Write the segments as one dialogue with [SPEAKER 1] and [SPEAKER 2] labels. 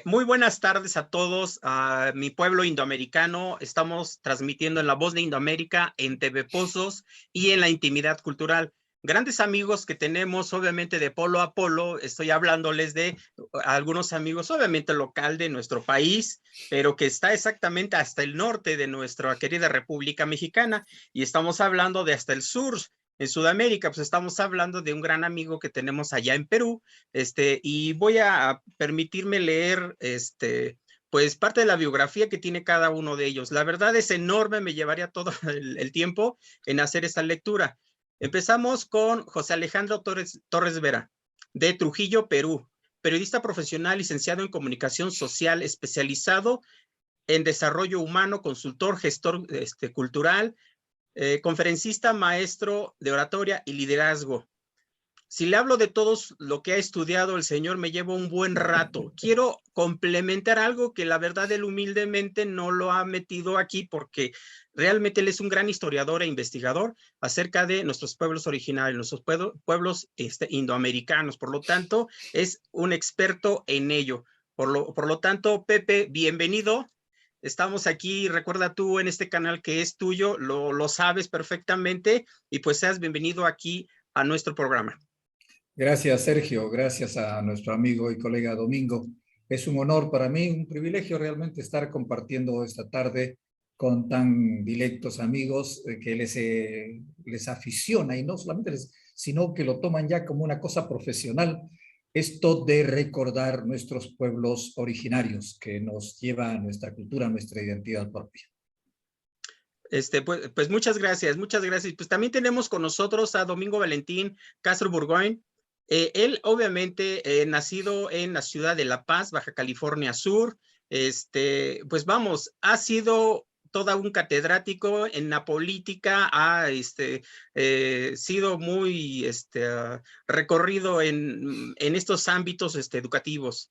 [SPEAKER 1] Muy buenas tardes a todos, a mi pueblo indoamericano. Estamos transmitiendo en La Voz de Indoamérica, en TV Pozos y en La Intimidad Cultural. Grandes amigos que tenemos, obviamente, de polo a polo. Estoy hablándoles de algunos amigos, obviamente, local de nuestro país, pero que está exactamente hasta el norte de nuestra querida República Mexicana. Y estamos hablando de hasta el sur, en Sudamérica. Pues estamos hablando de un gran amigo que tenemos allá en Perú, y voy a permitirme leer, pues parte de la biografía que tiene cada uno de ellos. La verdad es enorme, me llevaría todo el tiempo en hacer esta lectura. Empezamos con José Alejandro Torres Vera, de Trujillo, Perú, periodista profesional, licenciado en comunicación social, especializado en desarrollo humano, consultor, gestor cultural, conferencista, maestro de oratoria y liderazgo. Si le hablo de todos lo que ha estudiado el señor, me llevo un buen rato. Quiero complementar algo que la verdad él humildemente no lo ha metido aquí, porque realmente él es un gran historiador e investigador acerca de nuestros pueblos originarios, nuestros pueblos indoamericanos. Por lo tanto, es un experto en ello. Por lo tanto, Pepe, bienvenido. Estamos aquí, recuerda tú en este canal que es tuyo, lo sabes perfectamente, y pues seas bienvenido aquí a nuestro programa.
[SPEAKER 2] Gracias, Sergio. Gracias a nuestro amigo y colega Domingo. Es un honor para mí, un privilegio realmente estar compartiendo esta tarde con tan directos amigos que les apasiona, y no solamente sino que lo toman ya como una cosa profesional, esto de recordar nuestros pueblos originarios que nos lleva a nuestra cultura, a nuestra identidad propia.
[SPEAKER 1] Pues muchas gracias, muchas gracias. Pues también tenemos con nosotros a Domingo Valentín Castro Burgoyne. Él obviamente nacido en la ciudad de La Paz, Baja California Sur. Pues vamos, ha sido todo un catedrático en la política, ha sido muy recorrido en estos ámbitos educativos.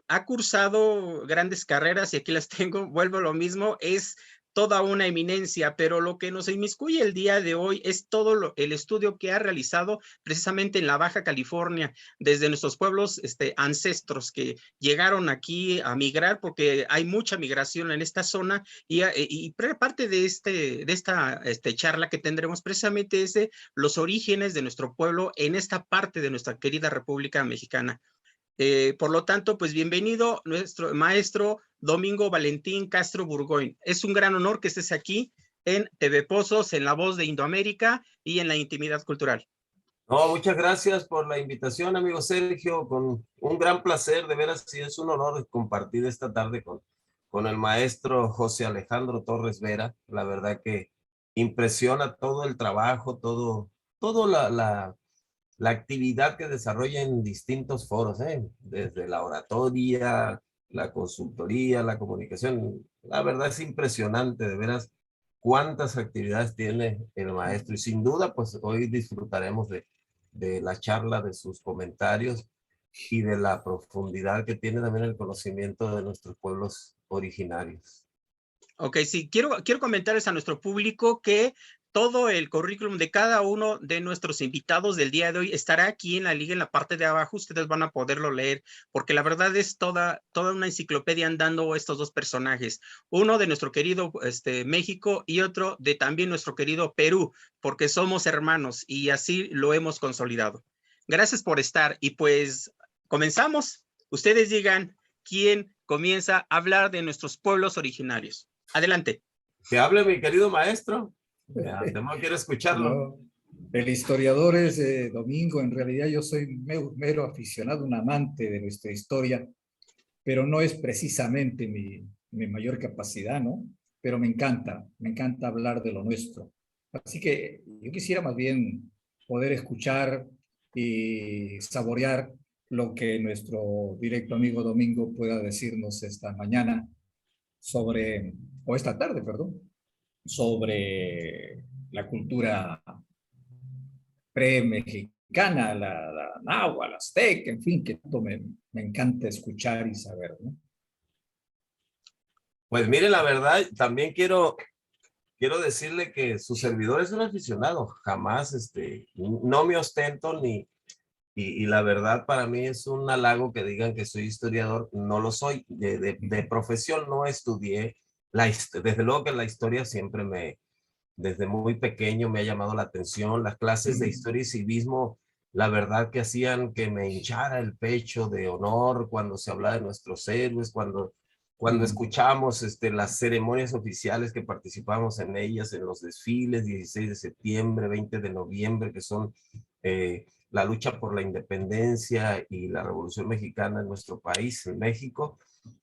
[SPEAKER 1] Ha cursado grandes carreras y aquí las tengo, vuelvo a lo mismo, es toda una eminencia, pero lo que nos inmiscuye el día de hoy es todo el estudio que ha realizado precisamente en la Baja California, desde nuestros pueblos ancestros que llegaron aquí a migrar, porque hay mucha migración en esta zona, y parte de esta charla que tendremos precisamente es de los orígenes de nuestro pueblo en esta parte de nuestra querida República Mexicana. Por lo tanto, pues bienvenido nuestro maestro Domingo Valentín Castro Burgoyne. Es un gran honor que estés aquí en TV Pozos, en La Voz de Indoamérica y en La Intimidad Cultural.
[SPEAKER 3] No, muchas gracias por la invitación, amigo Sergio, con un gran placer, de veras, sí, es un honor compartir esta tarde con el maestro José Alejandro Torres Vera. La verdad que impresiona todo el trabajo, todo la actividad que desarrolla en distintos foros, desde la oratoria, la consultoría, la comunicación. La verdad es impresionante, de veras, cuántas actividades tiene el maestro. Y sin duda, pues hoy disfrutaremos de la charla, de sus comentarios y de la profundidad que tiene también el conocimiento de nuestros pueblos originarios.
[SPEAKER 1] Ok, sí, quiero comentarles a nuestro público que todo el currículum de cada uno de nuestros invitados del día de hoy estará aquí en la liga, en la parte de abajo. Ustedes van a poderlo leer, porque la verdad es toda una enciclopedia andando estos dos personajes. Uno de nuestro querido México y otro de también nuestro querido Perú, porque somos hermanos y así lo hemos consolidado. Gracias por estar y pues comenzamos. Ustedes digan quién comienza a hablar de nuestros pueblos originarios. Adelante.
[SPEAKER 3] Que hable mi querido maestro. Además quiero escucharlo.
[SPEAKER 2] No, el historiador es Domingo. En realidad yo soy mero aficionado, un amante de nuestra historia, pero no es precisamente mi mayor capacidad, ¿no? Pero me encanta hablar de lo nuestro. Así que yo quisiera más bien poder escuchar y saborear lo que nuestro directo amigo Domingo pueda decirnos esta mañana sobre, o esta tarde, perdón, sobre la cultura pre-mexicana, la náhuatl, la azteca, en fin, que todo me encanta escuchar y saber, ¿no?
[SPEAKER 3] Pues mire, la verdad, también quiero decirle que su servidor es un aficionado. Jamás, no me ostento y la verdad para mí es un halago que digan que soy historiador. No lo soy. De profesión no estudié. Desde luego que la historia siempre desde muy pequeño me ha llamado la atención. Las clases de historia y civismo, la verdad que hacían que me hinchara el pecho de honor cuando se hablaba de nuestros héroes, cuando escuchamos las ceremonias oficiales que participamos en ellas, en los desfiles, 16 de septiembre, 20 de noviembre, que son la lucha por la independencia y la Revolución Mexicana en nuestro país, en México.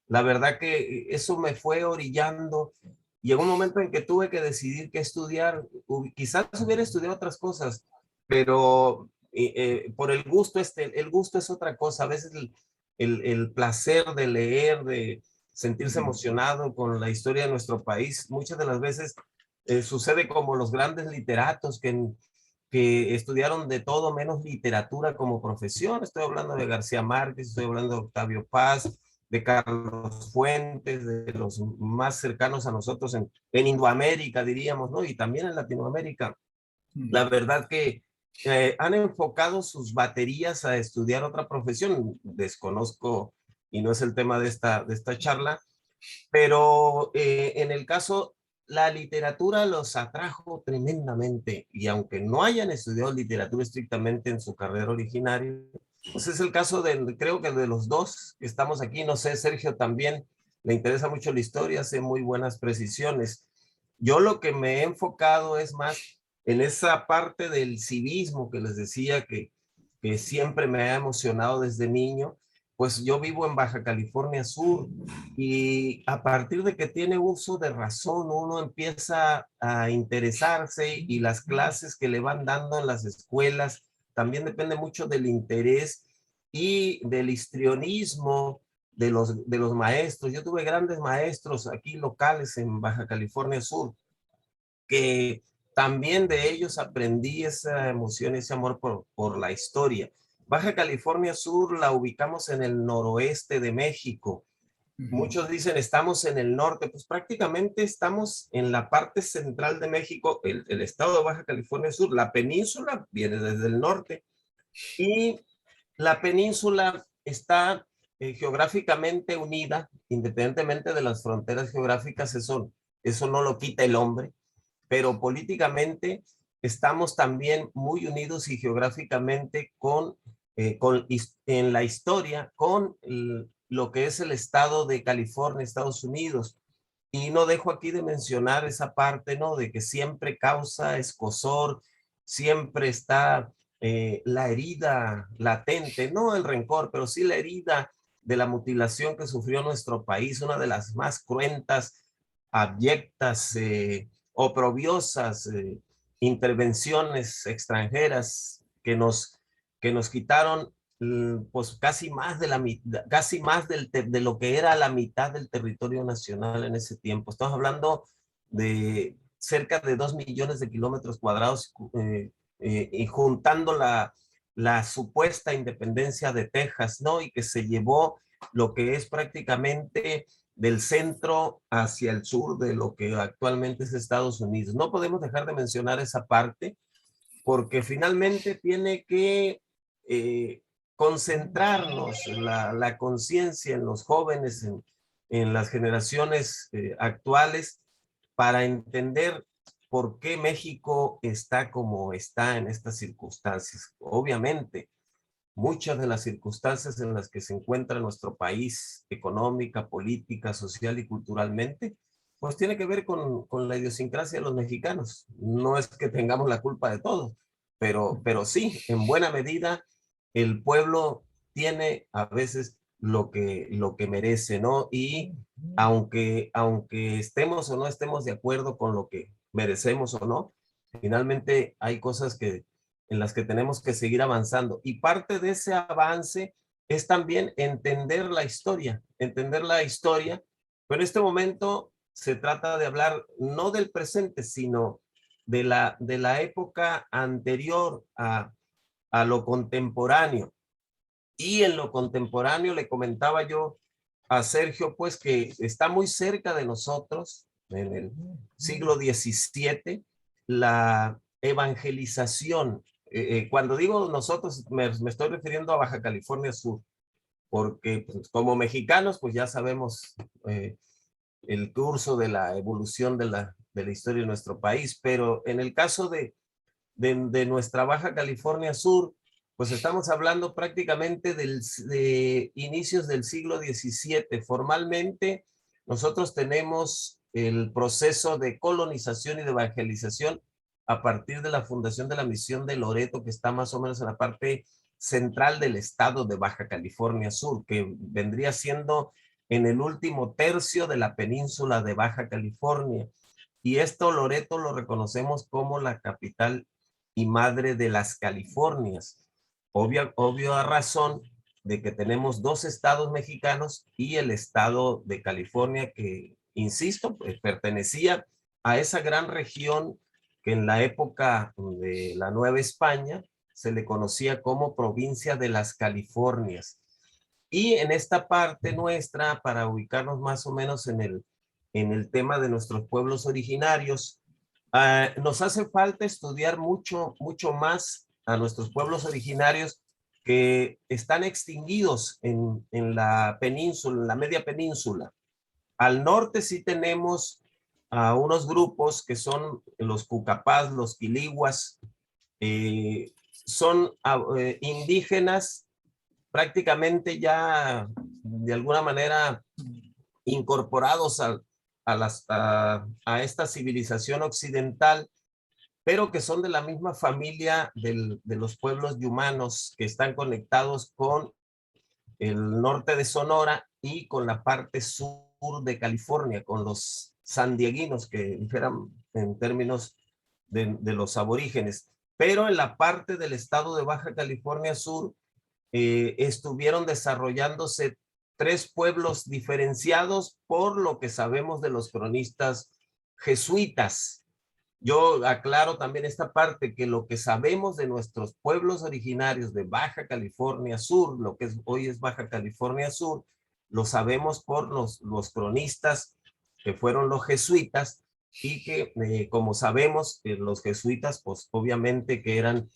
[SPEAKER 3] La verdad que eso me fue orillando. Llegó un momento en que tuve que decidir qué estudiar. Quizás hubiera estudiado otras cosas, pero por el gusto, el gusto es otra cosa. A veces el placer de leer, de sentirse emocionado con la historia de nuestro país, muchas de las veces sucede como los grandes literatos que estudiaron de todo menos literatura como profesión. Estoy hablando de García Márquez, estoy hablando de Octavio Paz, de Carlos Fuentes, de los más cercanos a nosotros en Indoamérica, diríamos, ¿no? Y también en Latinoamérica. La verdad que han enfocado sus baterías a estudiar otra profesión. Desconozco, y no es el tema de esta charla, pero en el caso, la literatura los atrajo tremendamente, y aunque no hayan estudiado literatura estrictamente en su carrera originaria, pues es el caso creo que de los dos que estamos aquí. No sé, Sergio también le interesa mucho la historia, hace muy buenas precisiones. Yo lo que me he enfocado es más en esa parte del civismo que les decía que siempre me ha emocionado desde niño. Pues yo vivo en Baja California Sur, y a partir de que tiene uso de razón, uno empieza a interesarse, y las clases que le van dando en las escuelas también depende mucho del interés y del histrionismo de los maestros. Yo tuve grandes maestros aquí locales en Baja California Sur, que también de ellos aprendí esa emoción, ese amor por la historia. Baja California Sur la ubicamos en el noroeste de México. Muchos dicen estamos en el norte, pues prácticamente estamos en la parte central de México, el estado de Baja California Sur. La península viene desde el norte, y la península está geográficamente unida, independientemente de las fronteras geográficas. Eso no lo quita el hombre, pero políticamente estamos también muy unidos, y geográficamente en la historia con lo que es el estado de California, Estados Unidos. Y no dejo aquí de mencionar esa parte, ¿no? De que siempre causa escozor, siempre está la herida latente, no el rencor, pero sí la herida de la mutilación que sufrió nuestro país, una de las más cruentas, abyectas, oprobiosas intervenciones extranjeras que nos quitaron pues casi más de lo que era la mitad del territorio nacional en ese tiempo. Estamos hablando de cerca de 2 millones de kilómetros cuadrados, y juntando la supuesta independencia de Texas, ¿no? Y que se llevó lo que es prácticamente del centro hacia el sur de lo que actualmente es Estados Unidos. No podemos dejar de mencionar esa parte, porque finalmente tiene que concentrarnos la conciencia en los jóvenes, en las generaciones actuales, para entender por qué México está como está en estas circunstancias. Obviamente, muchas de las circunstancias en las que se encuentra nuestro país, económica, política, social y culturalmente, pues tiene que ver con la idiosincrasia de los mexicanos. No es que tengamos la culpa de todo, pero sí, en buena medida, el pueblo tiene a veces lo que merece, ¿no? Y aunque estemos o no estemos de acuerdo con lo que merecemos o no, finalmente hay cosas en las que tenemos que seguir avanzando. Y parte de ese avance es también entender la historia, pero en este momento se trata de hablar no del presente, sino de la época anterior a lo contemporáneo. Y en lo contemporáneo le comentaba yo a Sergio, pues que está muy cerca de nosotros, en el siglo XVII, la evangelización Cuando digo nosotros, me estoy refiriendo a Baja California Sur, porque pues, como mexicanos, pues ya sabemos el curso de la evolución de la historia de nuestro país, pero en el caso de nuestra Baja California Sur, pues estamos hablando prácticamente de inicios del siglo XVII. Formalmente, nosotros tenemos el proceso de colonización y de evangelización a partir de la fundación de la misión de Loreto, que está más o menos en la parte central del estado de Baja California Sur, que vendría siendo en el último tercio de la península de Baja California. Y esto Loreto lo reconocemos como la capital y madre de las Californias. Obvio a razón de que tenemos dos estados mexicanos y el estado de California que, insisto, pues, pertenecía a esa gran región que en la época de la Nueva España se le conocía como provincia de las Californias. Y en esta parte nuestra, para ubicarnos más o menos en el tema de nuestros pueblos originarios, nos hace falta estudiar mucho más a nuestros pueblos originarios que están extinguidos en la península, en la media península. Al norte sí tenemos a unos grupos que son los Cucapás, los Quiliguas, son indígenas prácticamente ya de alguna manera incorporados a esta civilización occidental, pero que son de la misma familia de los pueblos yumanos que están conectados con el norte de Sonora y con la parte sur de California, con los sandieguinos, que dijeran en términos de los aborígenes. Pero en la parte del estado de Baja California Sur estuvieron desarrollándose tres pueblos diferenciados por lo que sabemos de los cronistas jesuitas. Yo aclaro también esta parte, que lo que sabemos de nuestros pueblos originarios de Baja California Sur, lo que hoy es Baja California Sur, lo sabemos por los cronistas que fueron los jesuitas, y que como sabemos los jesuitas pues obviamente que eran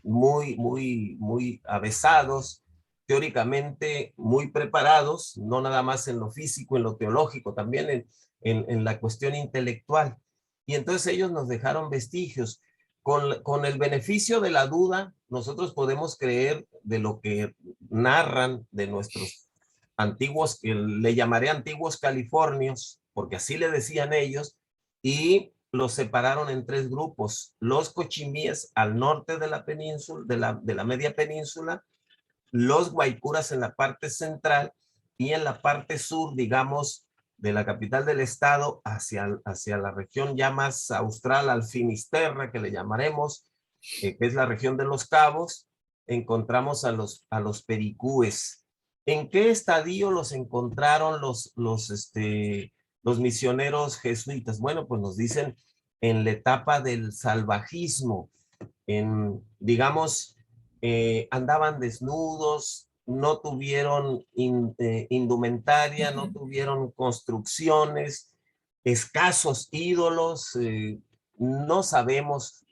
[SPEAKER 3] muy avesados, teóricamente muy preparados, no nada más en lo físico, en lo teológico, también en la cuestión intelectual. Y entonces ellos nos dejaron vestigios. Con el beneficio de la duda, nosotros podemos creer de lo que narran de nuestros antiguos, que le llamaré antiguos californios, porque así le decían ellos, y los separaron en tres grupos: los cochimíes al norte de la península, de la media península, los guaycuras en la parte central, y en la parte sur, digamos, de la capital del estado hacia la región ya más austral, al Finisterre, que le llamaremos, que es la región de los Cabos, encontramos a los pericúes. ¿En qué estadio los encontraron los misioneros jesuitas? Bueno, pues nos dicen en la etapa del salvajismo, digamos, andaban desnudos, no tuvieron indumentaria, no tuvieron construcciones, escasos ídolos, no sabemos,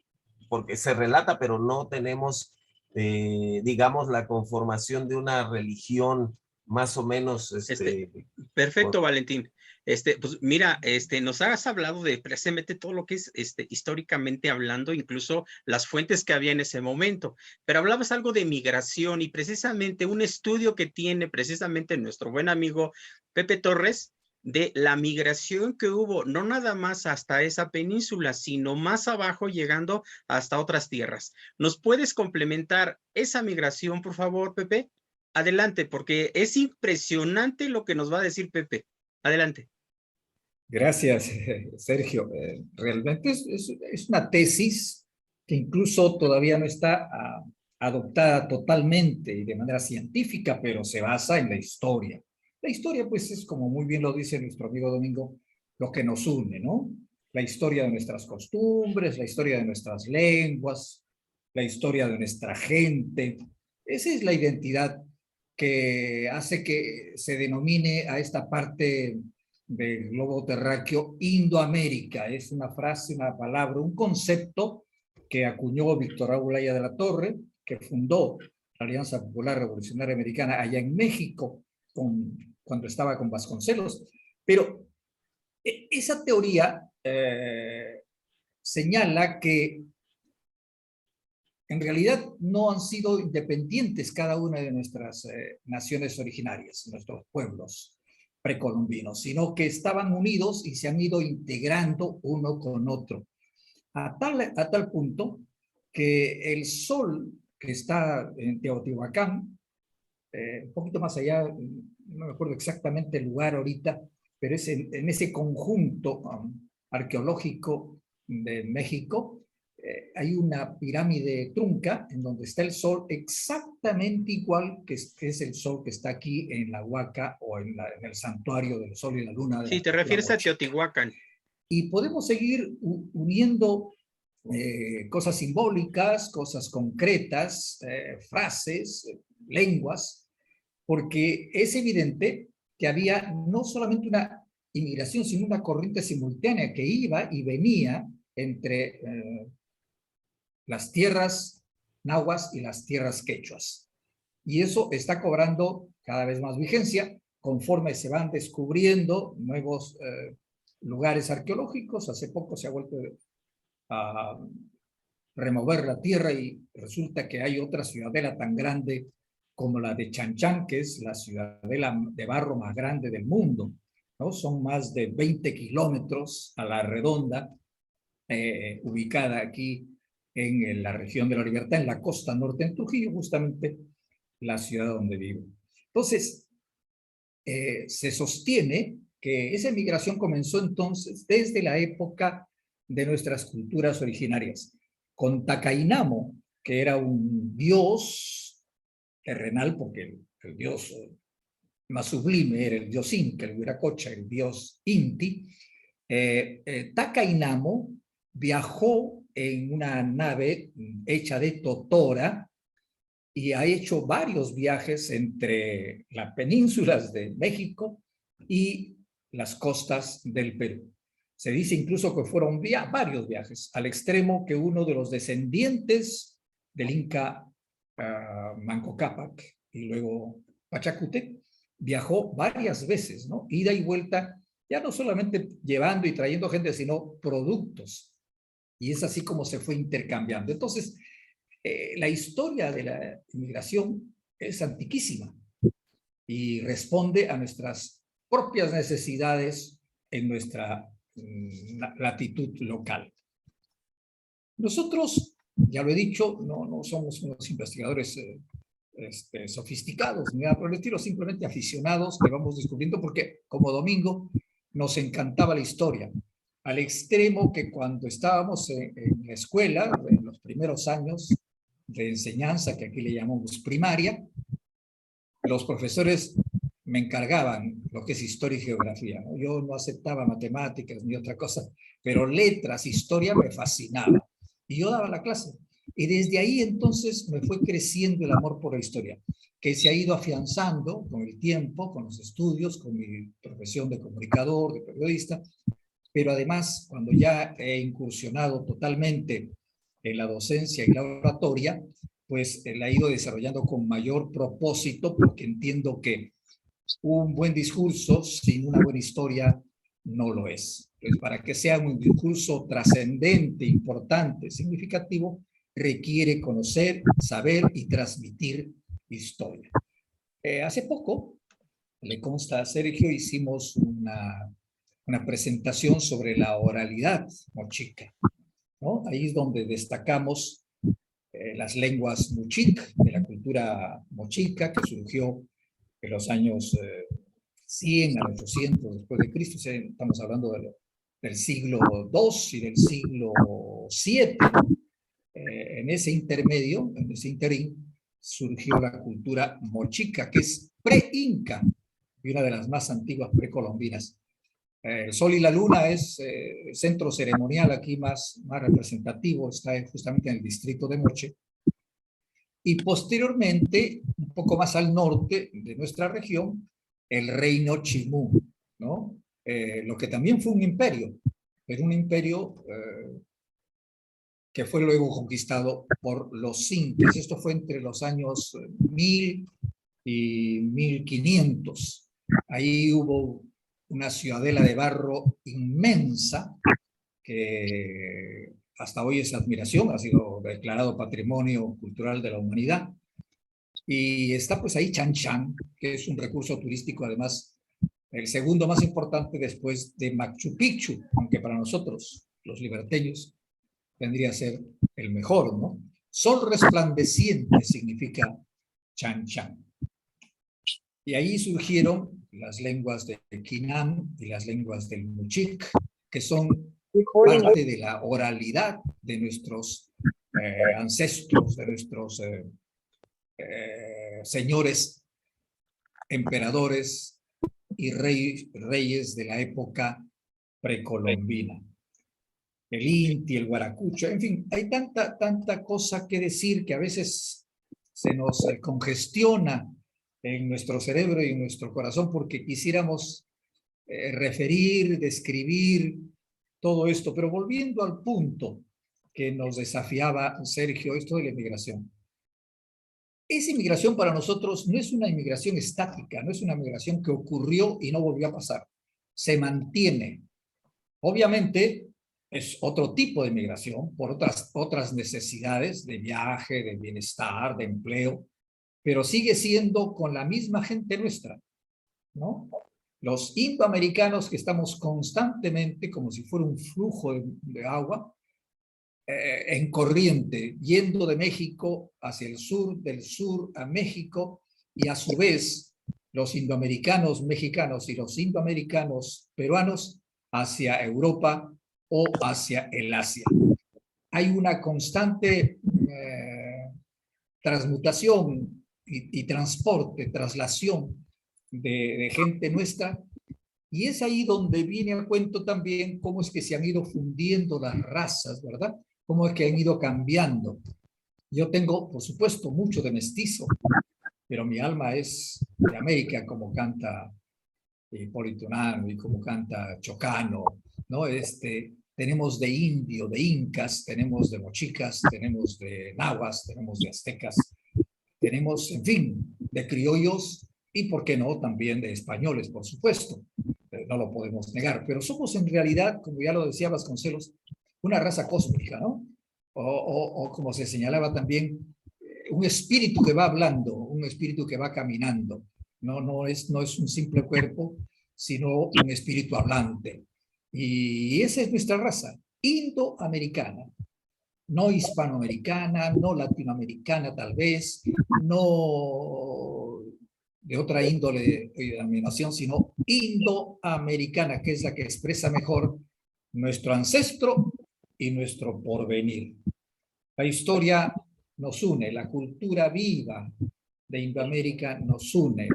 [SPEAKER 3] porque se relata, pero no tenemos, digamos, la conformación de una religión más o menos.
[SPEAKER 1] Perfecto, Valentín. Pues mira, nos has hablado de precisamente todo lo que es históricamente hablando, incluso las fuentes que había en ese momento, pero hablabas algo de migración, y precisamente un estudio que tiene precisamente nuestro buen amigo Pepe Torres, de la migración que hubo, no nada más hasta esa península, sino más abajo, llegando hasta otras tierras. ¿Nos puedes complementar esa migración, por favor, Pepe? Adelante, porque es impresionante lo que nos va a decir Pepe. Adelante.
[SPEAKER 2] Gracias, Sergio. Realmente es una tesis que incluso todavía no está adoptada totalmente y de manera científica, pero se basa en la historia. La historia, pues, es, como muy bien lo dice nuestro amigo Domingo, lo que nos une, ¿no? La historia de nuestras costumbres, la historia de nuestras lenguas, la historia de nuestra gente. Esa es la identidad que hace que se denomine a esta parte del globo terráqueo Indoamérica. Es una frase, una palabra, un concepto que acuñó Víctor Raúl Haya de la Torre, que fundó la Alianza Popular Revolucionaria Americana allá en México, cuando estaba con Vasconcelos. Pero esa teoría señala que en realidad no han sido independientes cada una de nuestras naciones originarias, nuestros pueblos precolombinos, sino que estaban unidos y se han ido integrando uno con otro. A tal punto que el sol que está en Teotihuacán, un poquito más allá, no me acuerdo exactamente el lugar ahorita, pero es en ese conjunto arqueológico de México, hay una pirámide trunca en donde está el sol exactamente igual que es el sol que está aquí en la Huaca o en el santuario del sol y la luna.
[SPEAKER 1] Sí, te refieres a Teotihuacán.
[SPEAKER 2] Y podemos seguir uniendo cosas simbólicas, cosas concretas, frases, lenguas, porque es evidente que había no solamente una inmigración, sino una corriente simultánea que iba y venía entre las tierras nahuas y las tierras quechuas. Y eso está cobrando cada vez más vigencia conforme se van descubriendo nuevos lugares arqueológicos. Hace poco se ha vuelto a remover la tierra y resulta que hay otra ciudadela tan grande como la de Chan, que es la ciudadela de barro más grande del mundo, ¿no? Son más de 20 kilómetros a la redonda, ubicada aquí en la región de La Libertad, en la costa norte, en Trujillo, justamente la ciudad donde vivo. Entonces, se sostiene que esa migración comenzó entonces desde la época de nuestras culturas originarias, con Tacainamo, que era un dios terrenal, porque el dios más sublime era el dios Inca, el Huiracocha, el dios Inti. Tacainamo viajó en una nave hecha de totora y ha hecho varios viajes entre las penínsulas de México y las costas del Perú. Se dice incluso que fueron varios viajes, al extremo que uno de los descendientes del Inca Manco Cápac y luego Pachacútec viajó varias veces, ¿no? Ida y vuelta, ya no solamente llevando y trayendo gente, sino productos. Y es así como se fue intercambiando. Entonces, la historia de la inmigración es antiquísima y responde a nuestras propias necesidades en nuestra latitud local. Nosotros, ya lo he dicho, no somos unos investigadores sofisticados, ni nada por el estilo, simplemente aficionados que vamos descubriendo porque, como Domingo, nos encantaba la historia, al extremo que cuando estábamos en la escuela, en los primeros años de enseñanza, que aquí le llamamos primaria, los profesores me encargaban lo que es historia y geografía, ¿no? Yo no aceptaba matemáticas ni otra cosa, pero letras, historia me fascinaba. Y yo daba la clase. Y desde ahí entonces me fue creciendo el amor por la historia, que se ha ido afianzando con el tiempo, con los estudios, con mi profesión de comunicador, de periodista, pero además cuando ya he incursionado totalmente en la docencia y la oratoria, pues la he ido desarrollando con mayor propósito porque entiendo que un buen discurso sin una buena historia no lo es. Pues para que sea un discurso trascendente, importante, significativo, requiere conocer, saber y transmitir historia. Hace poco, le consta a Sergio, hicimos una presentación sobre la oralidad mochica, ¿no? Ahí es donde destacamos las lenguas mochic, de la cultura mochica que surgió en los años 100 a 800 después de Cristo. O sea, estamos hablando del siglo II y del siglo VII. En ese intermedio, en ese interín, surgió la cultura mochica, que es pre-inca y una de las más antiguas precolombinas. El sol y la luna es el centro ceremonial aquí más representativo, está justamente en el distrito de Moche. Y posteriormente, un poco más al norte de nuestra región, el reino Chimú, ¿no? Lo que también fue un imperio, pero un imperio que fue luego conquistado por los incas. Esto fue entre los años 1000 y 1500. Ahí hubo una ciudadela de barro inmensa que hasta hoy es admiración, ha sido declarado Patrimonio Cultural de la Humanidad. Y está pues ahí Chan Chan, que es un recurso turístico además el segundo más importante después de Machu Picchu, aunque para nosotros, los liberteños, vendría a ser el mejor, ¿no? Sol resplandeciente significa Chan Chan. Y ahí surgieron las lenguas de Quinam y las lenguas del Muchic, que son parte de la oralidad de nuestros ancestros, de nuestros señores, emperadores y reyes de la época precolombina. El Inti, el Guaracucho, en fin, hay tanta cosa que decir que a veces se nos congestiona en nuestro cerebro y en nuestro corazón porque quisiéramos referir, describir todo esto. Pero volviendo al punto que nos desafiaba Sergio, esto de la inmigración. Esa inmigración para nosotros no es una inmigración estática, no es una inmigración que ocurrió y no volvió a pasar. Se mantiene. Obviamente es otro tipo de inmigración por otras necesidades de viaje, de bienestar, de empleo, pero sigue siendo con la misma gente nuestra, ¿no? Los indoamericanos que estamos constantemente, como si fuera un flujo de agua, en corriente, yendo de México hacia el sur, del sur a México, y a su vez los indoamericanos mexicanos y los indoamericanos peruanos hacia Europa o hacia el Asia. Hay una constante transmutación y transporte, traslación de gente nuestra, y es ahí donde viene a cuento también cómo es que se han ido fundiendo las razas, ¿verdad? Cómo es que han ido cambiando. Yo tengo, por supuesto, mucho de mestizo, pero mi alma es de América, como canta Hipólito Unanue y como canta Chocano, ¿no? Tenemos de indio, de incas, tenemos de mochicas, tenemos de nahuas, tenemos de aztecas, tenemos, en fin, de criollos y, ¿por qué no?, también de españoles, por supuesto. No lo podemos negar, pero somos en realidad, como ya lo decía Vasconcelos, una raza cósmica, ¿no? O como se señalaba también, un espíritu que va hablando, un espíritu que va caminando. No es un simple cuerpo, sino un espíritu hablante. Y esa es nuestra raza, indoamericana, no hispanoamericana, no latinoamericana tal vez, no de otra índole de denominación, sino indoamericana, que es la que expresa mejor nuestro ancestro y nuestro porvenir. La historia nos une, la cultura viva de Indoamérica nos une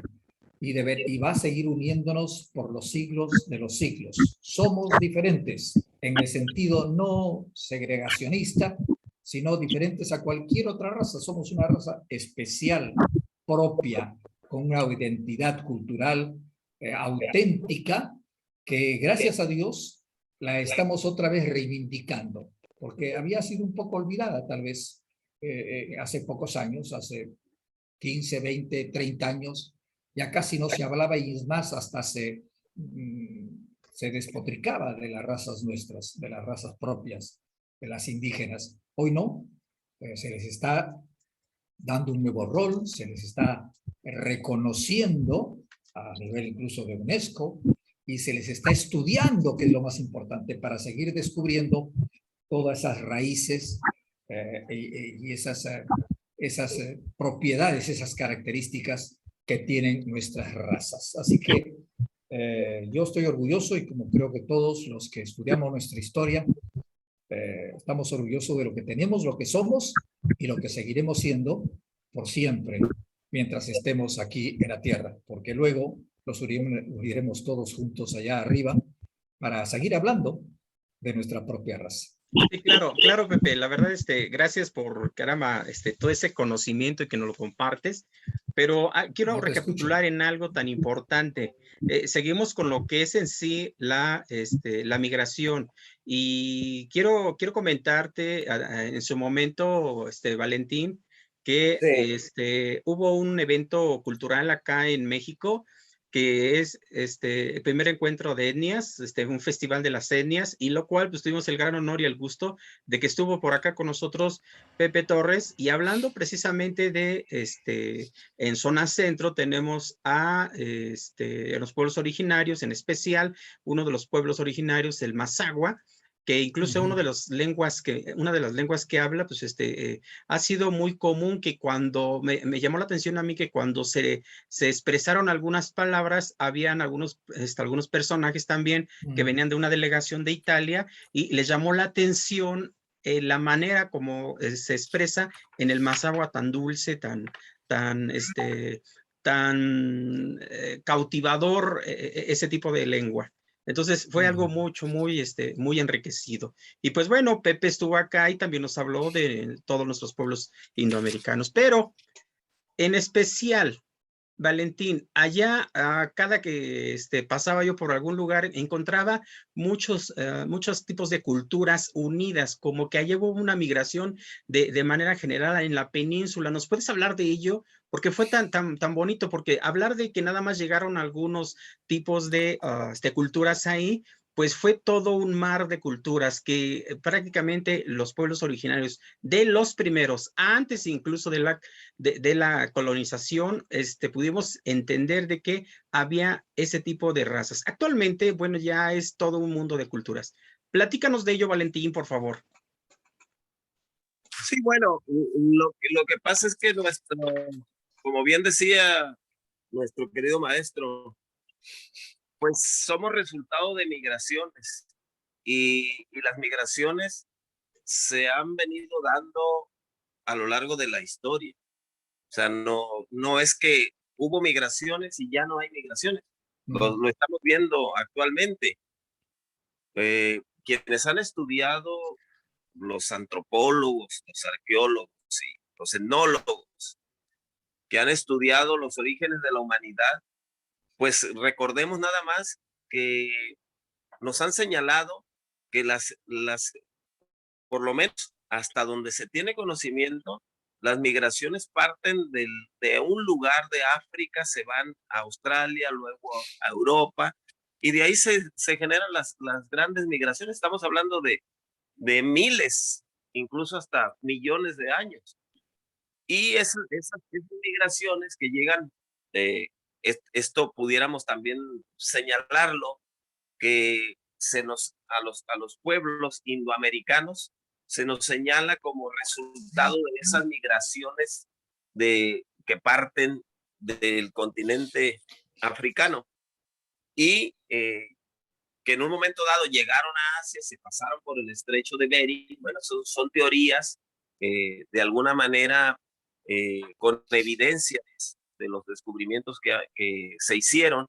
[SPEAKER 2] y va a seguir uniéndonos por los siglos de los siglos. Somos diferentes en el sentido no segregacionista, sino diferentes a cualquier otra raza. Somos una raza especial, propia, con una identidad cultural auténtica, que gracias a Dios la estamos otra vez reivindicando, porque había sido un poco olvidada tal vez hace pocos años, hace 15, 20, 30 años, ya casi no se hablaba y es más, hasta se despotricaba de las razas nuestras, de las razas propias, de las indígenas. Hoy no, se les está dando un nuevo rol, se les está reconociendo a nivel incluso de UNESCO y se les está estudiando, que es lo más importante, para seguir descubriendo todas esas raíces y esas propiedades, esas características que tienen nuestras razas. Así que yo estoy orgulloso y como creo que todos los que estudiamos nuestra historia, estamos orgullosos de lo que tenemos, lo que somos y lo que seguiremos siendo por siempre mientras estemos aquí en la tierra, porque luego los uniremos todos juntos allá arriba para seguir hablando de nuestra propia raza.
[SPEAKER 1] Sí, claro, claro, Pepe. La verdad, gracias por, caramba, todo ese conocimiento y que nos lo compartes. Pero quiero
[SPEAKER 2] No te escucho.
[SPEAKER 1] recapitular en algo tan importante. Seguimos con lo que es en sí la migración. Y quiero comentarte en su momento, Valentín, que
[SPEAKER 3] Sí.
[SPEAKER 1] hubo un evento cultural acá en México que es el primer encuentro de etnias, un festival de las etnias, y lo cual pues tuvimos el gran honor y el gusto de que estuvo por acá con nosotros Pepe Torres, y hablando precisamente de, en zona centro tenemos a los pueblos originarios, en especial uno de los pueblos originarios, el Mazahua, que incluso
[SPEAKER 2] Ujú.
[SPEAKER 1] una de las lenguas que habla, pues ha sido muy común que cuando, me llamó la atención a mí que cuando se expresaron algunas palabras, habían algunos personajes también que
[SPEAKER 2] Mm.
[SPEAKER 1] venían de una delegación de Italia y les llamó la atención la manera como se expresa en el Mazahua tan dulce, tan, tan cautivador ese tipo de lengua. Entonces fue algo
[SPEAKER 2] Ujú.
[SPEAKER 1] mucho, muy enriquecido. Y pues bueno, Pepe estuvo acá y también nos habló de todos nuestros pueblos indoamericanos, pero en especial Valentín, allá cada que pasaba yo por algún lugar, encontraba muchos tipos de culturas unidas, como que allá hubo una migración de manera general en la península. ¿Nos puedes hablar de ello? Porque fue tan bonito, porque hablar de que nada más llegaron algunos tipos de culturas ahí, pues fue todo un mar de culturas que prácticamente los pueblos originarios de los primeros, antes incluso de la colonización, pudimos entender de que había ese tipo de razas. Actualmente, bueno, ya es todo un mundo de culturas. Platícanos de ello, Valentín, por favor.
[SPEAKER 3] Sí, bueno, lo que pasa es que como bien decía nuestro querido maestro, pues somos resultado de migraciones y las migraciones se han venido dando a lo largo de la historia. O sea, no es que hubo migraciones y ya no hay migraciones.
[SPEAKER 2] Ujú.
[SPEAKER 3] Lo estamos viendo actualmente. Quienes han estudiado, los antropólogos, los arqueólogos y los etnólogos, que han estudiado los orígenes de la humanidad, pues recordemos nada más que nos han señalado que por lo menos hasta donde se tiene conocimiento, las migraciones parten de un lugar de África, se van a Australia, luego a Europa, y de ahí se generan las grandes migraciones. Estamos hablando de miles, incluso hasta millones de años. Y esas migraciones que llegan, eh, esto pudiéramos también señalarlo, que a los pueblos indoamericanos se nos señala como resultado de esas migraciones que parten del continente africano y que en un momento dado llegaron a Asia, se pasaron por el estrecho de Bering. Bueno, son teorías de alguna manera con evidencias de los descubrimientos que se hicieron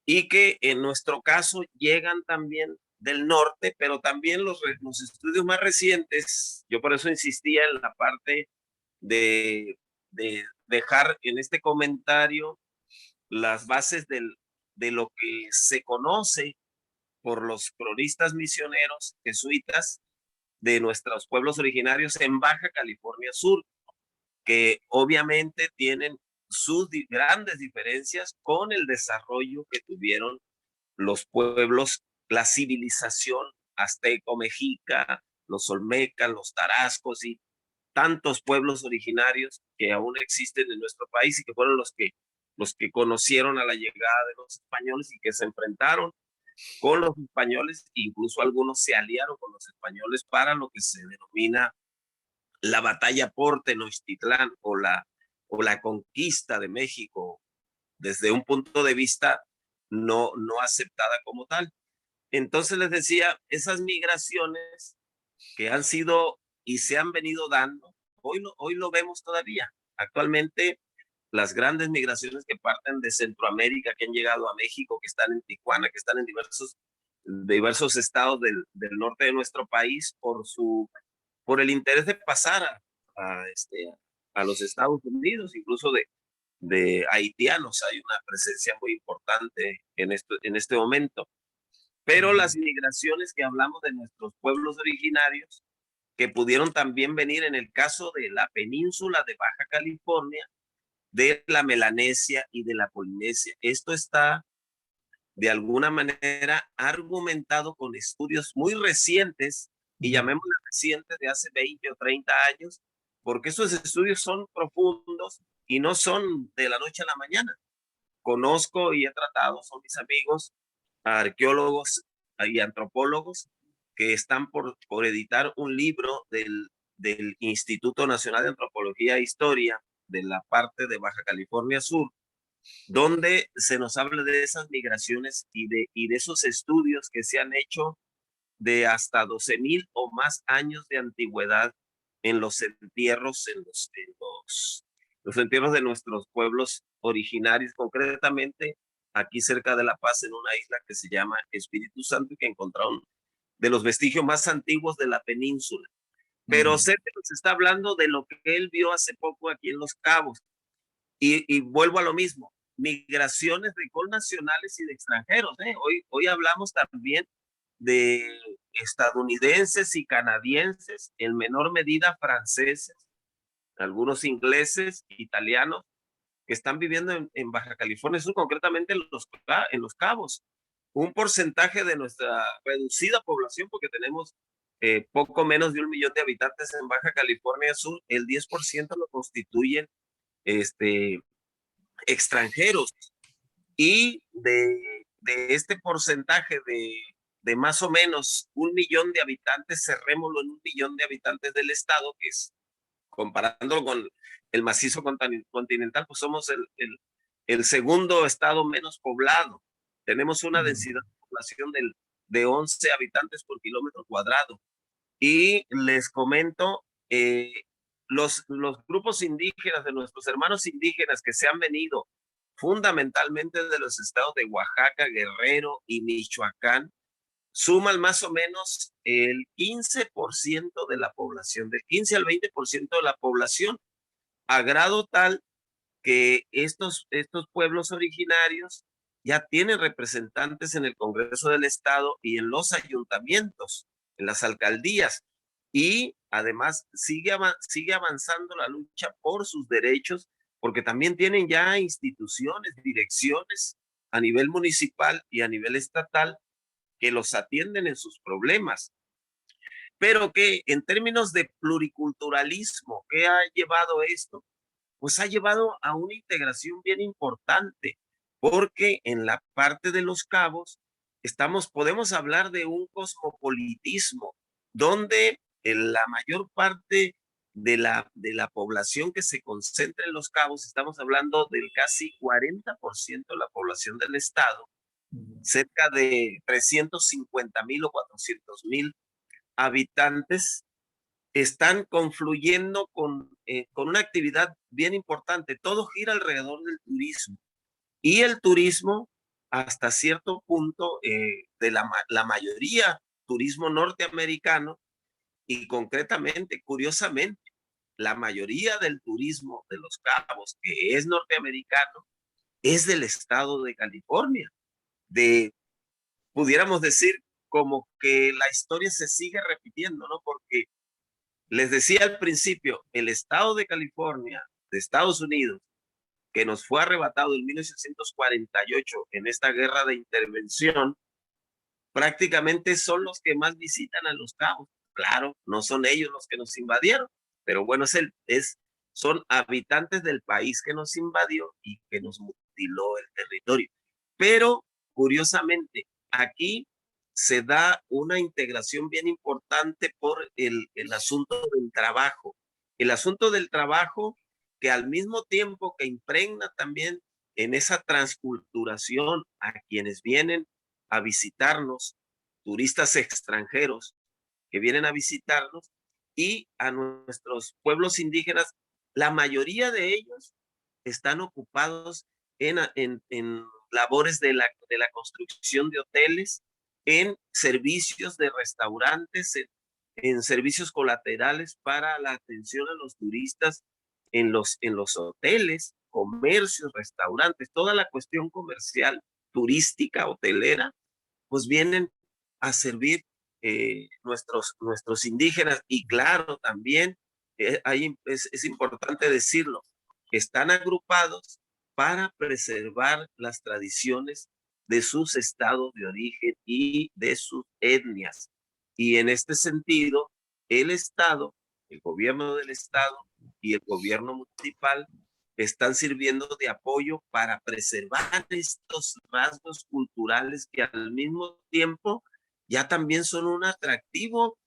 [SPEAKER 3] y que en nuestro caso llegan también del norte, pero también los estudios más recientes, yo por eso insistía en la parte de dejar en este comentario las bases de lo que se conoce por los cronistas misioneros jesuitas de nuestros pueblos originarios en Baja California Sur, que obviamente tienen sus grandes diferencias con el desarrollo que tuvieron los pueblos, la civilización azteco-mexica, los olmecas, los tarascos y tantos pueblos originarios que aún existen en nuestro país y que fueron los que conocieron a la llegada de los españoles y que se enfrentaron con los españoles, incluso algunos se aliaron con los españoles para lo que se denomina la batalla por Tenochtitlán o la conquista de México desde un punto de vista no aceptada como tal. Entonces les decía, esas migraciones que han sido y se han venido dando, hoy lo vemos todavía. Actualmente, las grandes migraciones que parten de Centroamérica, que han llegado a México, que están en Tijuana, que están en diversos diversos estados del norte de nuestro país por el interés de pasar a los Estados Unidos, incluso de haitianos. Hay una presencia muy importante en este momento. Pero las migraciones que hablamos de nuestros pueblos originarios, que pudieron también venir en el caso de la península de Baja California, de la Melanesia y de la Polinesia. Esto está de alguna manera argumentado con estudios muy recientes, y llamémoslo recientes, de hace 20 o 30 años, porque esos estudios son profundos y no son de la noche a la mañana. Conozco y he tratado, son mis amigos, arqueólogos y antropólogos que están por editar un libro del Instituto Nacional de Antropología e Historia de la parte de Baja California Sur, donde se nos habla de esas migraciones y de esos estudios que se han hecho de hasta 12,000 o más años de antigüedad en los entierros, los entierros de nuestros pueblos originarios, concretamente aquí cerca de La Paz, en una isla que se llama Espíritu Santo, y que encontraron de los vestigios más antiguos de la península. Pero Sergio nos está hablando de lo que él vio hace poco aquí en Los Cabos. Y vuelvo a lo mismo, migraciones de connacionales y de extranjeros. Hoy hablamos también de estadounidenses y canadienses, en menor medida franceses, algunos ingleses, italianos, que están viviendo en Baja California Sur, concretamente en Los Cabos. Un porcentaje de nuestra reducida población, porque tenemos poco menos de 1 millón de habitantes en Baja California Sur, el 10% lo constituyen extranjeros. Y de este porcentaje de más o menos 1 millón de habitantes, cerrémoslo en 1 millón de habitantes del estado, que es, comparándolo con el macizo continental, pues somos el segundo estado menos poblado. Tenemos una densidad de población de 11 habitantes por kilómetro cuadrado. Y les comento, los grupos indígenas, de nuestros hermanos indígenas que se han venido fundamentalmente de los estados de Oaxaca, Guerrero y Michoacán, suman más o menos el 15% de la población, del 15 al 20% de la población, a grado tal que estos pueblos originarios ya tienen representantes en el Congreso del Estado y en los ayuntamientos, en las alcaldías, y además sigue avanzando la lucha por sus derechos, porque también tienen ya instituciones, direcciones a nivel municipal y a nivel estatal que los atienden en sus problemas. Pero que en términos de pluriculturalismo, ¿qué ha llevado esto? Pues ha llevado a una integración bien importante, porque en la parte de Los Cabos podemos hablar de un cosmopolitismo, donde la mayor parte de la población que se concentra en Los Cabos, estamos hablando del casi 40% de la población del estado, cerca de 350,000 o 400,000 habitantes, están confluyendo con una actividad bien importante. Todo gira alrededor del turismo. Y el turismo, hasta cierto punto, de la mayoría, turismo norteamericano, y concretamente, curiosamente, la mayoría del turismo de Los Cabos, que es norteamericano, es del estado de California. Pudiéramos decir, como que la historia se sigue repitiendo, ¿no? Porque les decía al principio, el estado de California, de Estados Unidos, que nos fue arrebatado en 1848 en esta guerra de intervención, prácticamente son los que más visitan a Los Cabos. Claro, no son ellos los que nos invadieron, pero bueno, son habitantes del país que nos invadió y que nos mutiló el territorio. Pero, curiosamente, aquí se da una integración bien importante por el asunto del trabajo. El asunto del trabajo, que al mismo tiempo que impregna también en esa transculturación a quienes vienen a visitarnos, turistas extranjeros que vienen a visitarnos, y a nuestros pueblos indígenas, la mayoría de ellos están ocupados en labores de la construcción de hoteles, en servicios de restaurantes, en servicios colaterales para la atención a los turistas en los hoteles, comercios, restaurantes, toda la cuestión comercial, turística, hotelera, pues vienen a servir nuestros indígenas. Y claro, también es importante decirlo, están agrupados para preservar las tradiciones de sus estados de origen y de sus etnias. Y en este sentido, el Estado, el gobierno del Estado y el gobierno municipal están sirviendo de apoyo para preservar estos rasgos culturales que al mismo tiempo ya también son un atractivo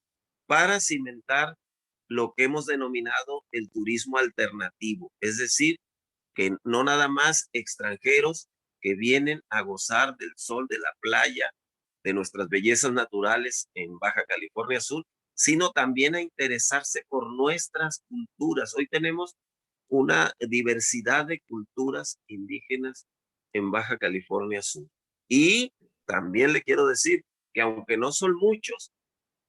[SPEAKER 3] para cimentar lo que hemos denominado el turismo alternativo, es decir, que no nada más extranjeros que vienen a gozar del sol, de la playa, de nuestras bellezas naturales en Baja California Sur, sino también a interesarse por nuestras culturas. Hoy tenemos una diversidad de culturas indígenas en Baja California Sur. Y también le quiero decir que aunque no son muchos,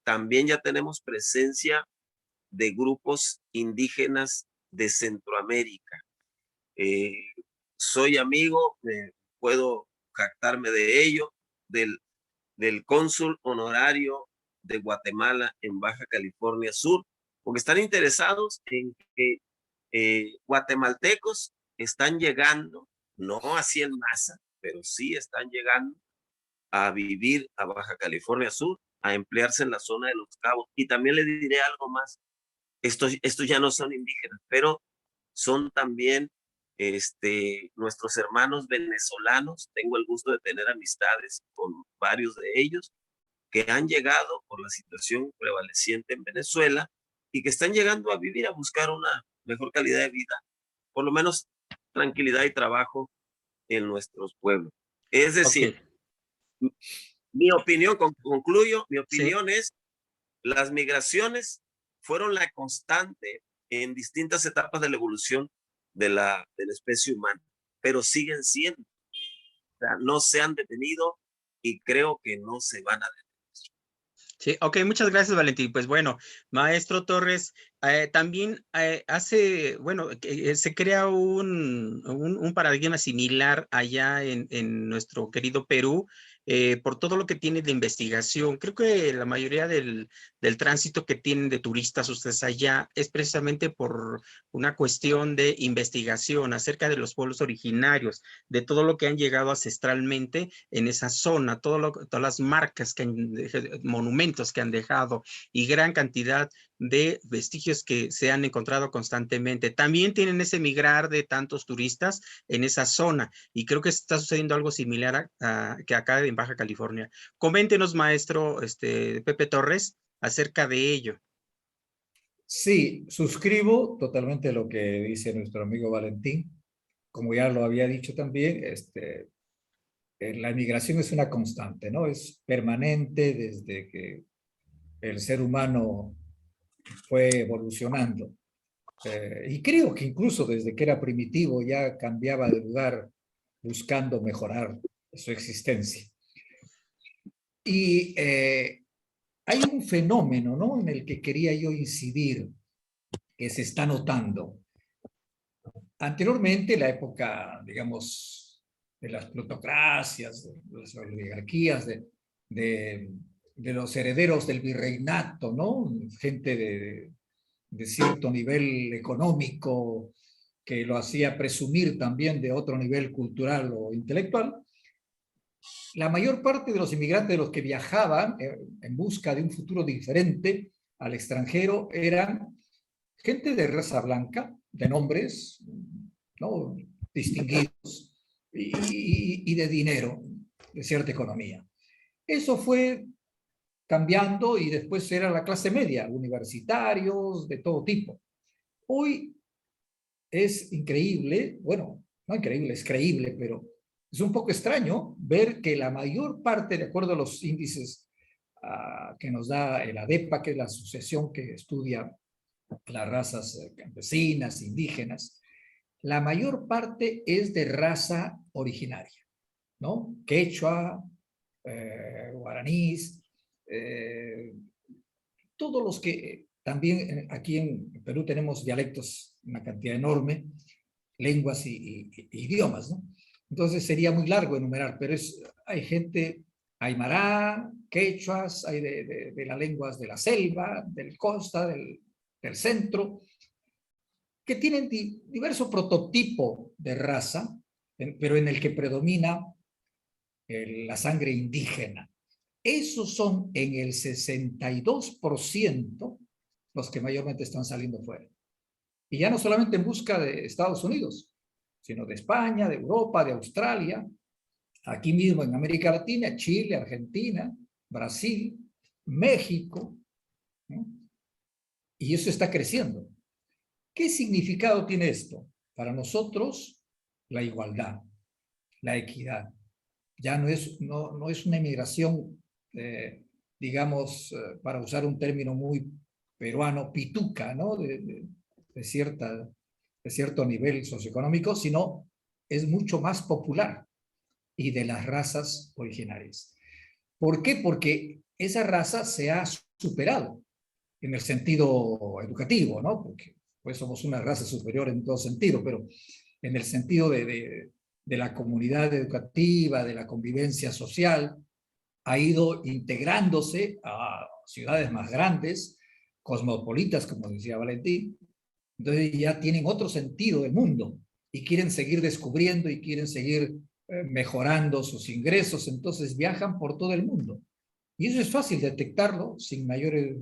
[SPEAKER 3] también ya tenemos presencia de grupos indígenas de Centroamérica. Soy amigo, puedo jactarme de ello, del cónsul honorario de Guatemala en Baja California Sur, porque están interesados en que guatemaltecos están llegando, no así en masa, pero sí están llegando a vivir a Baja California Sur, a emplearse en la zona de Los Cabos. Y también le diré algo más, estos ya no son indígenas, pero son también nuestros hermanos venezolanos. Tengo el gusto de tener amistades con varios de ellos que han llegado por la situación prevaleciente en Venezuela y que están llegando a vivir, a buscar una mejor calidad de vida, por lo menos tranquilidad y trabajo en nuestros pueblos. Es decir, mi opinión, concluyo, mi opinión es, las migraciones fueron la constante en distintas etapas de la evolución de la especie humana, pero siguen siendo, o sea, no se han detenido y creo que no se van a detener.
[SPEAKER 1] Sí, ok, muchas gracias, Valentín. Pues bueno, maestro Torres, también se crea un paradigma similar allá en nuestro querido Perú, por todo lo que tiene de investigación. Creo que la mayoría del tránsito que tienen de turistas ustedes allá es precisamente por una cuestión de investigación acerca de los pueblos originarios, de todo lo que han llegado ancestralmente en esa zona, todas las marcas, monumentos que han dejado y gran cantidad de vestigios que se han encontrado constantemente. También tienen ese migrar de tantos turistas en esa zona y creo que está sucediendo algo similar que acá en Baja California. Coméntenos, maestro Pepe Torres, acerca de ello.
[SPEAKER 2] Sí, suscribo totalmente lo que dice nuestro amigo Valentín. Como ya lo había dicho también, la migración es una constante, ¿no? Es permanente desde que el ser humano fue evolucionando. Y creo que incluso desde que era primitivo ya cambiaba de lugar buscando mejorar su existencia. Y hay un fenómeno, ¿no?, en el que quería yo incidir, que se está notando. Anteriormente, la época, digamos, de las plutocracias, de las oligarquías, de los herederos del virreinato, ¿no? Gente de cierto nivel económico que lo hacía presumir también de otro nivel cultural o intelectual. La mayor parte de los inmigrantes, de los que viajaban en busca de un futuro diferente al extranjero, eran gente de raza blanca, de nombres, ¿no?, distinguidos y de dinero, de cierta economía. Eso fue cambiando y después era la clase media, universitarios de todo tipo. Hoy es increíble, bueno, no increíble, es creíble, pero es un poco extraño ver que la mayor parte, de acuerdo a los índices que nos da el ADEPA, que es la asociación que estudia las razas campesinas, indígenas, la mayor parte es de raza originaria, ¿no? Quechua, guaraníes, todos los que también aquí en Perú tenemos dialectos, una cantidad enorme, lenguas y idiomas, ¿no? Entonces sería muy largo enumerar, pero hay gente aymara, quechuas, hay de las lenguas de la selva, del costa, del centro, que tienen diverso prototipo de raza, pero en el que predomina la sangre indígena. Esos son en el 62% los que mayormente están saliendo fuera. Y ya no solamente en busca de Estados Unidos, sino de España, de Europa, de Australia, aquí mismo en América Latina, Chile, Argentina, Brasil, México, ¿no? Y eso está creciendo. ¿Qué significado tiene esto? Para nosotros, la igualdad, la equidad. Ya no es una inmigración, digamos, para usar un término muy peruano, pituca, ¿no? De cierto nivel socioeconómico, sino es mucho más popular y de las razas originarias. ¿Por qué? Porque esa raza se ha superado en el sentido educativo, ¿no? Porque pues somos una raza superior en todo sentido, pero en el sentido de la comunidad educativa, de la convivencia social, ha ido integrándose a ciudades más grandes, cosmopolitas, como decía Valentín. Entonces ya tienen otro sentido del mundo y quieren seguir descubriendo y quieren seguir mejorando sus ingresos, entonces viajan por todo el mundo. Y eso es fácil detectarlo sin mayores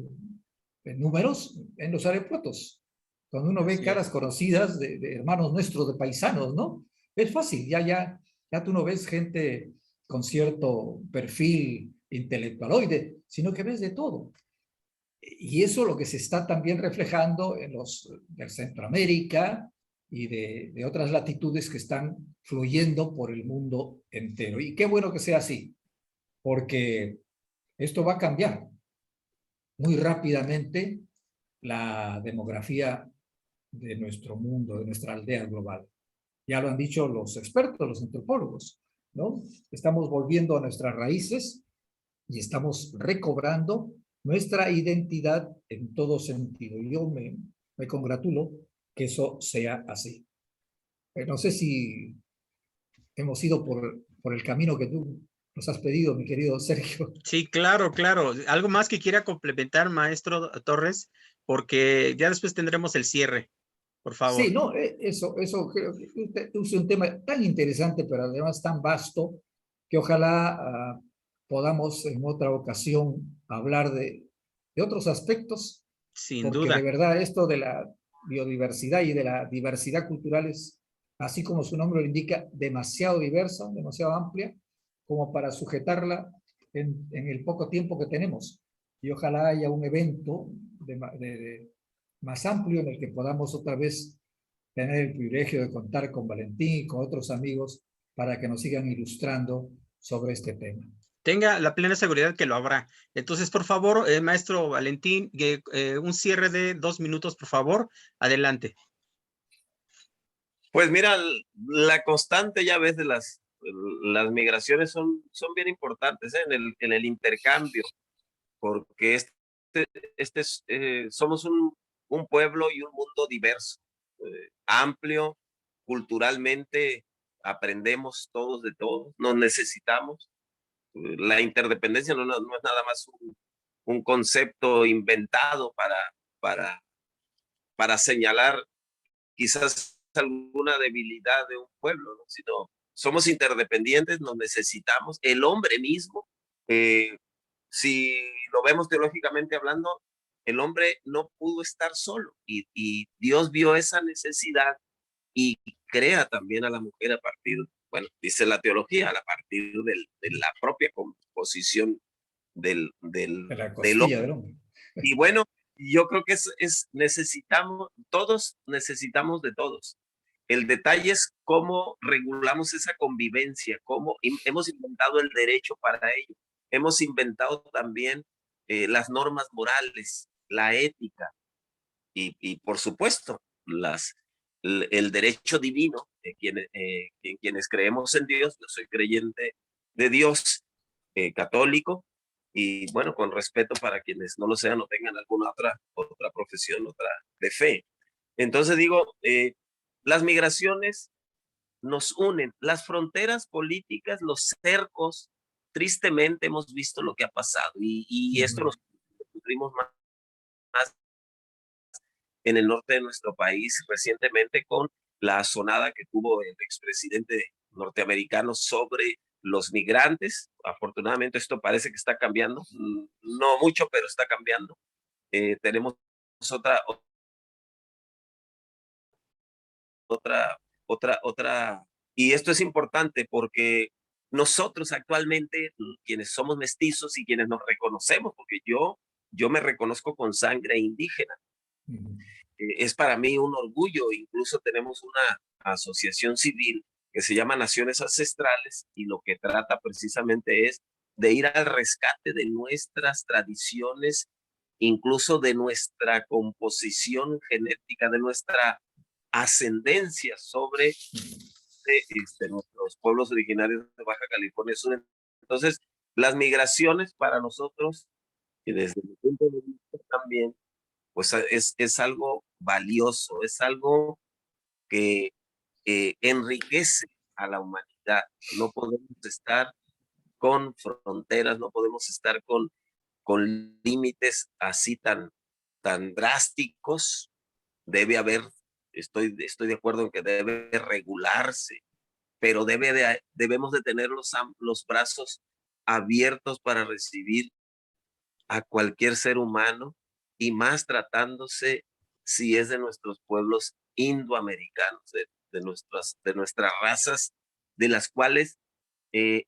[SPEAKER 2] números en los aeropuertos. Cuando uno ve caras conocidas de hermanos nuestros, de paisanos, ¿no? Es fácil, ya tú no ves gente con cierto perfil intelectualoide, sino que ves de todo. Y eso es lo que se está también reflejando en los de Centroamérica y de otras latitudes que están fluyendo por el mundo entero. Y qué bueno que sea así, porque esto va a cambiar muy rápidamente la demografía de nuestro mundo, de nuestra aldea global. Ya lo han dicho los expertos, los antropólogos, ¿no? Estamos volviendo a nuestras raíces y estamos recobrando nuestra identidad en todo sentido. Y yo me congratulo que eso sea así. No sé si hemos ido por el camino que tú nos has pedido, mi querido Sergio.
[SPEAKER 1] Sí, claro, claro. ¿Algo más que quiera complementar, maestro Torres? Porque ya después tendremos el cierre, por
[SPEAKER 2] Sí,
[SPEAKER 1] favor.
[SPEAKER 2] no, eso creo que usted usa un tema tan interesante, pero además tan vasto, que ojalá podamos en otra ocasión hablar de otros aspectos,
[SPEAKER 1] Sin
[SPEAKER 2] porque de
[SPEAKER 1] duda.
[SPEAKER 2] verdad esto de la biodiversidad y de la diversidad cultural es, así como su nombre lo indica, demasiado diversa, demasiado amplia, como para sujetarla en el poco tiempo que tenemos. Y ojalá haya un evento más amplio en el que podamos otra vez tener el privilegio de contar con Valentín y con otros amigos para que nos sigan ilustrando sobre este tema.
[SPEAKER 1] Tenga la plena seguridad que lo habrá. Entonces, por favor, maestro Valentín, un cierre de 2 minutos, por favor. Adelante.
[SPEAKER 3] Pues mira, la constante, ya ves, de las migraciones son bien importantes, ¿eh? En el intercambio, porque somos un pueblo y un mundo diverso, amplio, culturalmente aprendemos todos de todos, nos necesitamos. La interdependencia no es nada más un concepto inventado para, para señalar quizás alguna debilidad de un pueblo, ¿no? Sino somos interdependientes, nos necesitamos. El hombre mismo, si lo vemos teológicamente hablando, el hombre no pudo estar solo y Dios vio esa necesidad y crea también a la mujer a partir, bueno, dice la teología, a partir de la propia composición
[SPEAKER 2] De la
[SPEAKER 3] del
[SPEAKER 2] costilla
[SPEAKER 3] hombre.
[SPEAKER 2] del hombre.
[SPEAKER 3] Y bueno, yo creo que todos necesitamos de todos. El detalle es cómo regulamos esa convivencia, cómo hemos inventado el derecho para ello. Hemos inventado también las normas morales, la ética y por supuesto, el derecho divino en quienes creemos en Dios. Yo soy creyente de Dios. católico, y bueno, con respeto para quienes no lo sean o tengan alguna otra profesión, otra de fe. Entonces digo, las migraciones nos unen, las fronteras políticas, los cercos, tristemente hemos visto lo que ha pasado, y esto lo sufrimos más en el norte de nuestro país recientemente con la sonada que tuvo el expresidente norteamericano sobre los migrantes. Afortunadamente esto parece que está cambiando, no mucho, pero está cambiando. Tenemos otra, otra, y esto es importante porque nosotros actualmente, quienes somos mestizos y quienes nos reconocemos, porque yo me reconozco con sangre indígena, es para mí un orgullo. Incluso tenemos una asociación civil que se llama Naciones Ancestrales, y lo que trata precisamente es de ir al rescate de nuestras tradiciones, incluso de nuestra composición genética, de nuestra ascendencia sobre nuestros pueblos originarios de Baja California Sur. Entonces, las migraciones para nosotros, y desde mi punto de vista también, pues es algo valioso, es algo que enriquece a la humanidad. No podemos estar con fronteras, no podemos estar con límites así tan drásticos. Debe haber, estoy de acuerdo en que debe regularse, pero debemos de tener los brazos abiertos para recibir a cualquier ser humano, y más tratándose si es de nuestros pueblos indoamericanos, de nuestras razas, de las cuales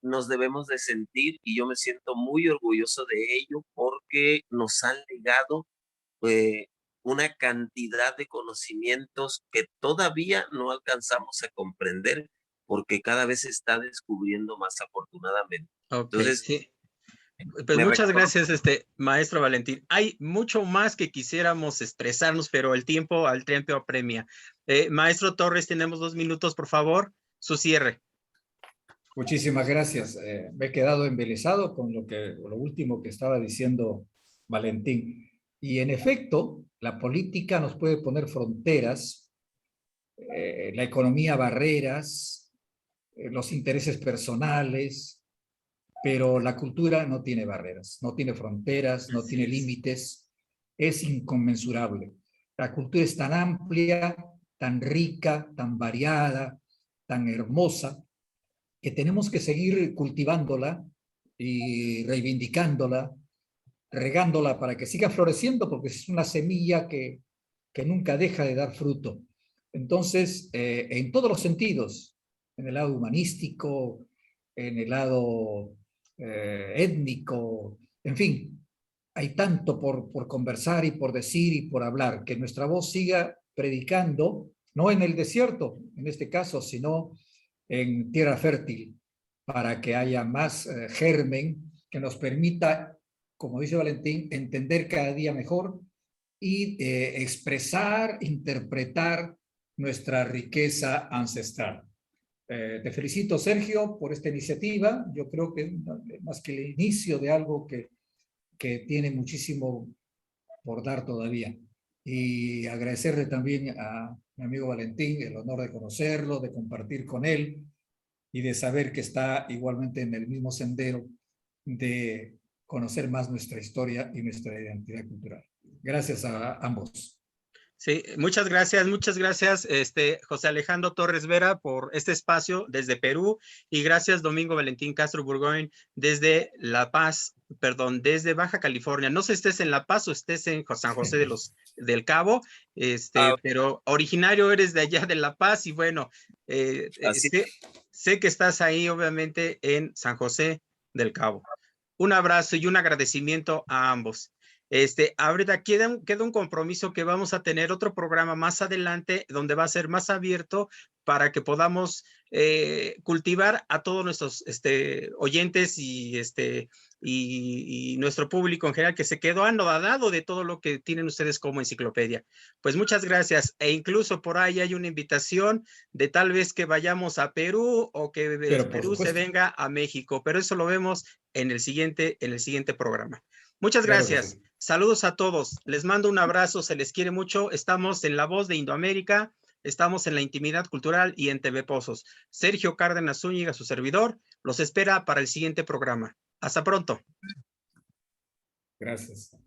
[SPEAKER 3] nos debemos de sentir, y yo me siento muy orgulloso de ello porque nos han legado eh, una cantidad de conocimientos que todavía no alcanzamos a comprender, porque cada vez se está descubriendo más, afortunadamente.
[SPEAKER 1] Ok,
[SPEAKER 3] Entonces,
[SPEAKER 1] sí. Pues
[SPEAKER 3] me
[SPEAKER 1] muchas
[SPEAKER 3] reconozco.
[SPEAKER 1] gracias, maestro Valentín. Hay mucho más que quisiéramos expresarnos, pero el tiempo al tiempo apremia. Maestro Torres, tenemos 2 minutos, por favor, su cierre.
[SPEAKER 2] Muchísimas gracias. Me he quedado embelesado con lo último que estaba diciendo Valentín. Y en efecto, la política nos puede poner fronteras, la economía barreras, los intereses personales, pero la cultura no tiene barreras, no tiene fronteras, no tiene límites, es inconmensurable. La cultura es tan amplia, tan rica, tan variada, tan hermosa, que tenemos que seguir cultivándola y reivindicándola, regándola para que siga floreciendo, porque es una semilla que nunca deja de dar fruto. Entonces, en todos los sentidos, en el lado humanístico, en el lado étnico, en fin, hay tanto por conversar y por decir y por hablar, que nuestra voz siga predicando, no en el desierto, en este caso, sino en tierra fértil, para que haya más germen que nos permita, como dice Valentín, entender cada día mejor y expresar, interpretar nuestra riqueza ancestral. Te felicito, Sergio, por esta iniciativa. Yo creo que es más que el inicio de algo que tiene muchísimo por dar todavía. Y agradecerle también a mi amigo Valentín el honor de conocerlo, de compartir con él y de saber que está igualmente en el mismo sendero de conocer más nuestra historia y nuestra identidad cultural. Gracias a ambos.
[SPEAKER 1] Sí, muchas gracias, José Alejandro Torres Vera, por este espacio desde Perú, y gracias, Domingo Valentín Castro Burgoyne, desde desde Baja California. No sé si estés en La Paz o estés en San José del Cabo, pero originario eres de allá de La Paz, y bueno, sé que estás ahí, obviamente, en San José del Cabo. Un abrazo y un agradecimiento a ambos. Ahorita queda un compromiso que vamos a tener otro programa más adelante donde va a ser más abierto para que podamos cultivar a todos nuestros oyentes y nuestro público en general, que se quedó anodado de todo lo que tienen ustedes como enciclopedia. Pues muchas gracias, e incluso por ahí hay una invitación de tal vez que vayamos a Perú o que Perú se venga a México, pero eso lo vemos en el siguiente programa. Muchas
[SPEAKER 2] Claro que
[SPEAKER 1] gracias.
[SPEAKER 2] sí.
[SPEAKER 1] Saludos a todos. Les mando un abrazo, se les quiere mucho. Estamos en La Voz de Indoamérica, estamos en La Intimidad Cultural y en TV Pozos. Sergio Cárdenas Zúñiga, su servidor, los espera para el siguiente programa. Hasta pronto.
[SPEAKER 2] Gracias.